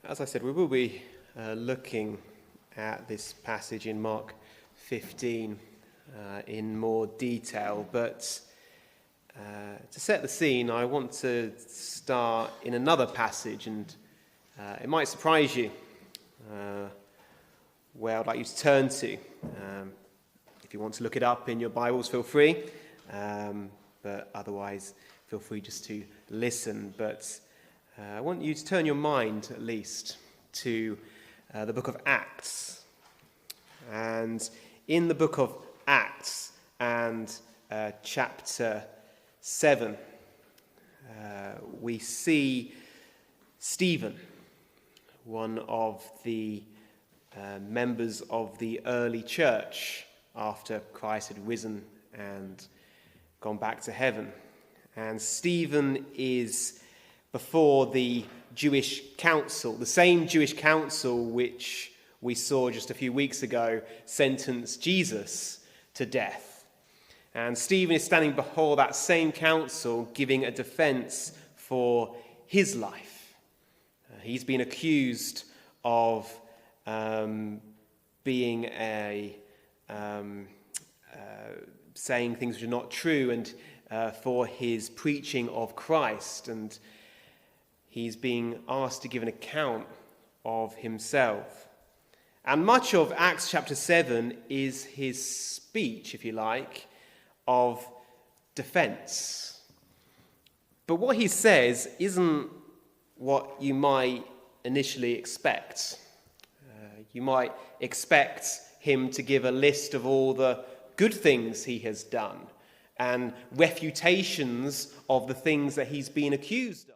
As I said, we will be looking at this passage in Mark 15 in more detail, but to set the scene, I want to start in another passage, and it might surprise you where I'd like you to turn to. If you want to look it up in your Bibles, feel free, but otherwise feel free just to listen. But I want you to turn your mind, at least, to the book of Acts. And in the book of Acts and chapter 7, we see Stephen, one of the members of the early church after Christ had risen and gone back to heaven. And Stephen is before the Jewish council, the same Jewish council which we saw just a few weeks ago sentenced Jesus to death. And Stephen is standing before that same council giving a defense for his life. He's been accused of being saying things which are not true, and for his preaching of Christ, and he's being asked to give an account of himself. And much of Acts chapter 7 is his speech, if you like, of defense. But what he says isn't what you might initially expect. You might expect him to give a list of all the good things he has done and refutations of the things that he's been accused of.